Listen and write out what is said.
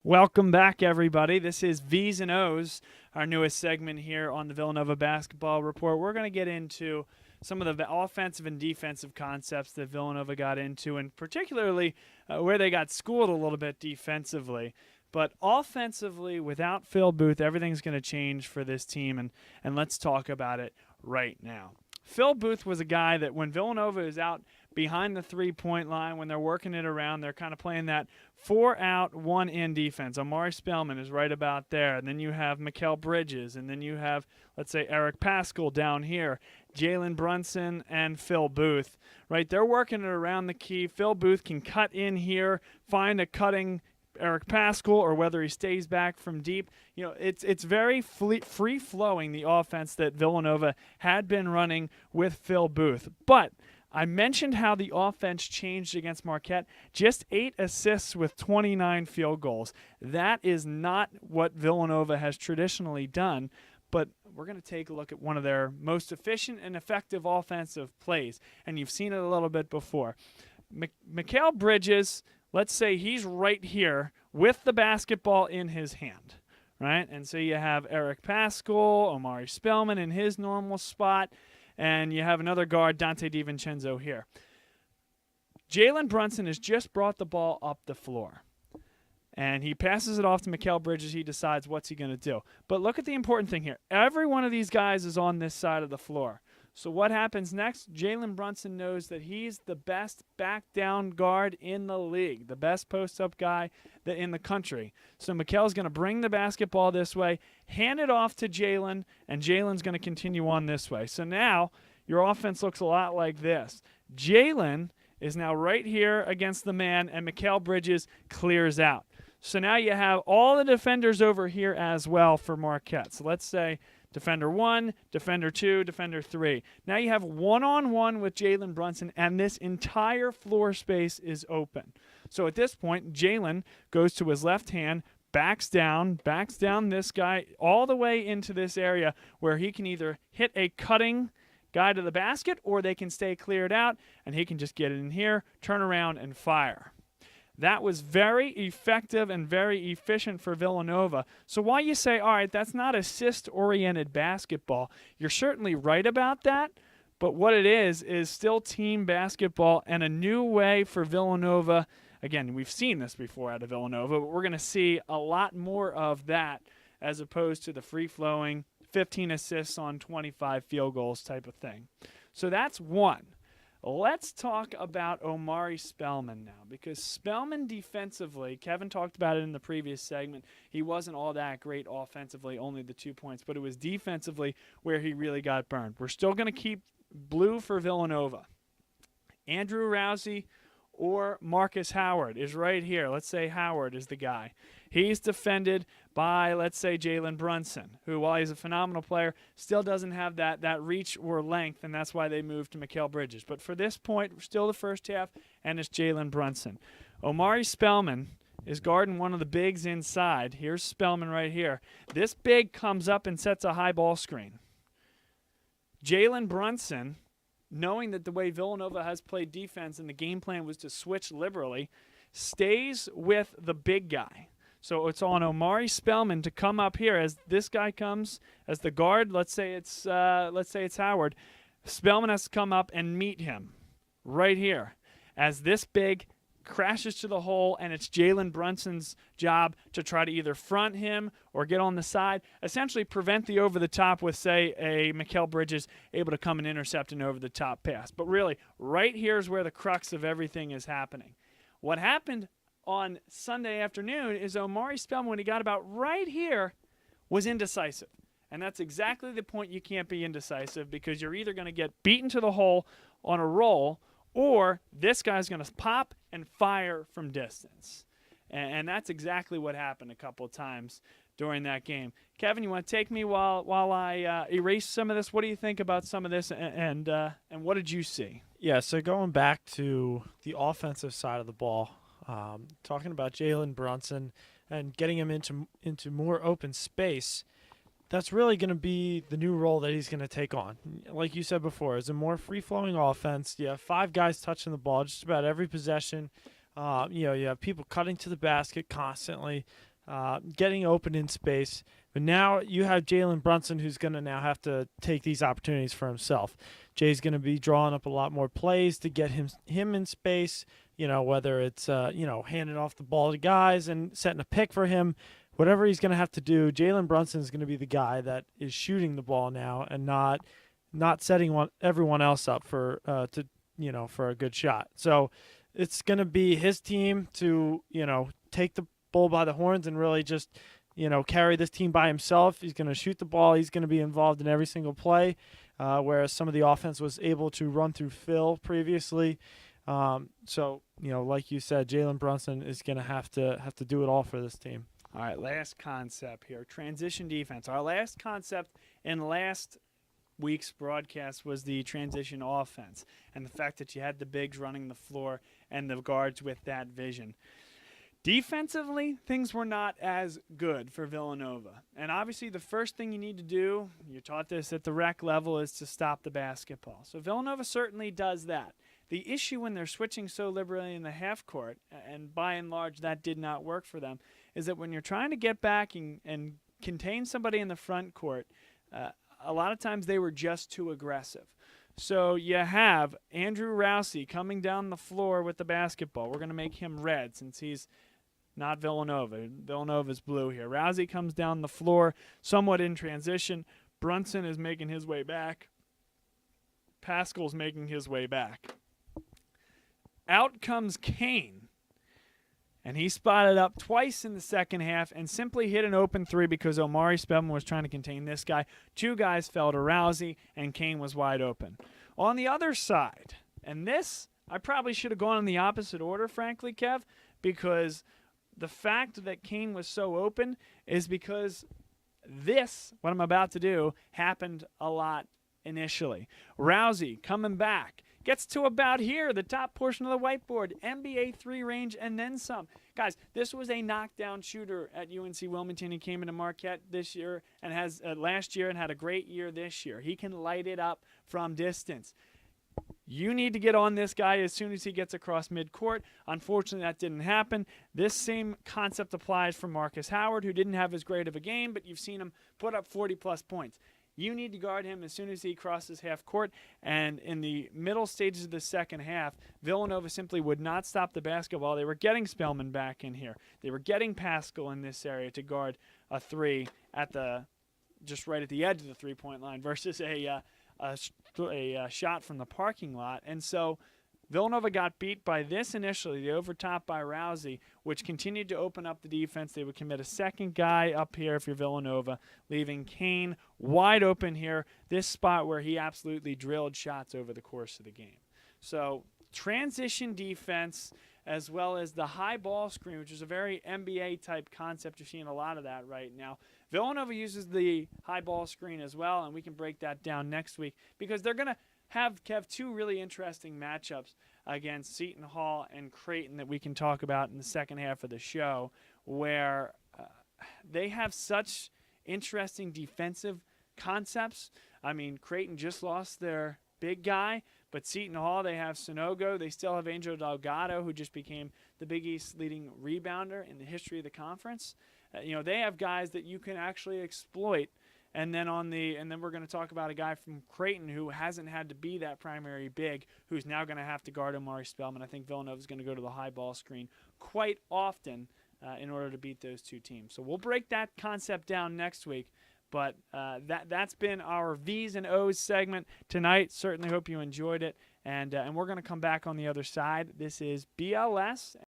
Welcome back, everybody. This is V's and O's, our newest segment here on the Villanova Basketball Report. We're going to get into some of the offensive and defensive concepts that Villanova got into, and particularly where they got schooled a little bit defensively. But offensively, without Phil Booth, everything's going to change for this team, and let's talk about it right now. Phil Booth was a guy that when Villanova is out behind the three-point line, when they're working it around, they're kind of playing that 4-out, 1-in defense. Omari Spellman is right about there. And then you have Mikal Bridges. And then you have, let's say, Eric Paschal down here, Jalen Brunson, and Phil Booth. Right? They're working it around the key. Phil Booth can cut in here, find a cutting Eric Paschal, or whether he stays back from deep. You know, it's very free-flowing, the offense that Villanova had been running with Phil Booth. But I mentioned how the offense changed against Marquette. Just 8 assists with 29 field goals. That is not what Villanova has traditionally done, but we're going to take a look at one of their most efficient and effective offensive plays, and you've seen it a little bit before. Mikal Bridges, let's say he's right here with the basketball in his hand, right? And so you have Eric Paschal, Omari Spellman in his normal spot, and you have another guard, Dante DiVincenzo, here. Jalen Brunson has just brought the ball up the floor, and he passes it off to Mikal Bridges. He decides what's he going to do. But look at the important thing here. Every one of these guys is on this side of the floor. So what happens next? Jalen Brunson knows that he's the best back-down guard in the league, the best post-up guy in the country. So Mikal's going to bring the basketball this way, hand it off to Jalen, and Jalen's going to continue on this way. So now your offense looks a lot like this. Jalen is now right here against the man, and Mikal Bridges clears out. So now you have all the defenders over here as well for Marquette. So let's say Defender 1, Defender 2, Defender 3. Now you have one-on-one with Jalen Brunson, and this entire floor space is open. So at this point, Jalen goes to his left hand, backs down this guy all the way into this area where he can either hit a cutting guy to the basket or they can stay cleared out, and he can just get it in here, turn around, and fire. That was very effective and very efficient for Villanova. So while you say, all right, that's not assist-oriented basketball, you're certainly right about that. But what it is still team basketball and a new way for Villanova. Again, we've seen this before out of Villanova, but we're going to see a lot more of that as opposed to the free-flowing 15 assists on 25 field goals type of thing. So that's one. Let's talk about Omari Spellman now, because Spellman defensively, Kevin talked about it in the previous segment, he wasn't all that great offensively, only the 2 points, but it was defensively where he really got burned. We're still going to keep blue for Villanova. Andrew Rousey or Marcus Howard is right here. Let's say Howard is the guy. He's defended by, let's say, Jalen Brunson, who, while he's a phenomenal player, still doesn't have that reach or length, and that's why they moved to Mikal Bridges. But for this point, still the first half, and it's Jalen Brunson. Omari Spellman is guarding one of the bigs inside. Here's Spellman right here. This big comes up and sets a high ball screen. Jalen Brunson, knowing that the way Villanova has played defense and the game plan was to switch liberally, stays with the big guy. So it's on Omari Spellman to come up here as this guy comes as the guard. Let's say it's Howard. Spellman has to come up and meet him right here as this big crashes to the hole, and it's Jalen Brunson's job to try to either front him or get on the side, essentially prevent the over-the-top with, say, a Mikal Bridges able to come and intercept an over-the-top pass. But really, right here is where the crux of everything is happening. What happened on Sunday afternoon is Omari Spellman, when he got about right here, was indecisive. And that's exactly the point. You can't be indecisive because you're either going to get beaten to the hole on a roll, or this guy's going to pop and fire from distance. And that's exactly what happened a couple of times during that game. Kevin, you want to take me while I erase some of this? What do you think about some of this, and what did you see? Yeah, so going back to the offensive side of the ball, talking about Jalen Brunson and getting him into more open space, that's really going to be the new role that he's going to take on. Like you said before, it's a more free-flowing offense. You have 5 guys touching the ball just about every possession. You have people cutting to the basket constantly. getting open in space. But now you have Jalen Brunson, who's going to now have to take these opportunities for himself. Jay's going to be drawing up a lot more plays to get him in space, whether it's, handing off the ball to guys and setting a pick for him. Whatever he's going to have to do, Jalen Brunson is going to be the guy that is shooting the ball now and not setting everyone else up for a good shot. So it's going to be his team to, take the bull by the horns and really just, carry this team by himself. He's going to shoot the ball. He's going to be involved in every single play, whereas some of the offense was able to run through Phil previously. So, like you said, Jalen Brunson is going to have to do it all for this team. All right, last concept here, transition defense. Our last concept in last week's broadcast was the transition offense and the fact that you had the bigs running the floor and the guards with that vision. Defensively, things were not as good for Villanova. And obviously the first thing you need to do, you taught this at the rec level, is to stop the basketball. So Villanova certainly does that. The issue when they're switching so liberally in the half court, and by and large that did not work for them, is that when you're trying to get back and contain somebody in the front court, a lot of times they were just too aggressive. So you have Andrew Rousey coming down the floor with the basketball. We're going to make him red since he's not Villanova. Villanova's blue here. Rousey comes down the floor somewhat in transition. Brunson is making his way back. Pascal's making his way back. Out comes Kane. And he spotted up twice in the second half and simply hit an open three because Omari Spellman was trying to contain this guy. Two guys fell to Rousey, and Kane was wide open. On the other side, and this, I probably should have gone in the opposite order, frankly, Kev, because the fact that Kane was so open is because this, what I'm about to do, happened a lot initially. Rousey coming back. Gets to about here, the top portion of the whiteboard, NBA 3 range, and then some. Guys, this was a knockdown shooter at UNC Wilmington. He came into Marquette this year and has last year and had a great year this year. He can light it up from distance. You need to get on this guy as soon as he gets across midcourt. Unfortunately, that didn't happen. This same concept applies for Marcus Howard, who didn't have as great of a game, but you've seen him put up 40-plus points. You need to guard him as soon as he crosses half court. And in the middle stages of the second half, Villanova simply would not stop the basketball. They were getting Spellman back in here. They were getting Pascal in this area to guard a three at just right at the edge of the three-point line versus a shot from the parking lot. And so Villanova got beat by this initially, the overtop by Rousey, which continued to open up the defense. They would commit a second guy up here if you're Villanova, leaving Kane wide open here, this spot where he absolutely drilled shots over the course of the game. So transition defense as well as the high ball screen, which is a very NBA-type concept. You're seeing a lot of that right now. Villanova uses the high ball screen as well, and we can break that down next week because they're going to have two really interesting matchups against Seton Hall and Creighton that we can talk about in the second half of the show, where they have such interesting defensive concepts. I mean, Creighton just lost their big guy, but Seton Hall, they have Sonogo. They still have Angel Delgado, who just became the Big East leading rebounder in the history of the conference. They have guys that you can actually exploit. And then we're going to talk about a guy from Creighton who hasn't had to be that primary big, who's now going to have to guard Omari Spellman. I think Villanova is going to go to the high ball screen quite often in order to beat those two teams. So we'll break that concept down next week. But that's been our V's and O's segment tonight. Certainly hope you enjoyed it. And we're going to come back on the other side. This is BLS.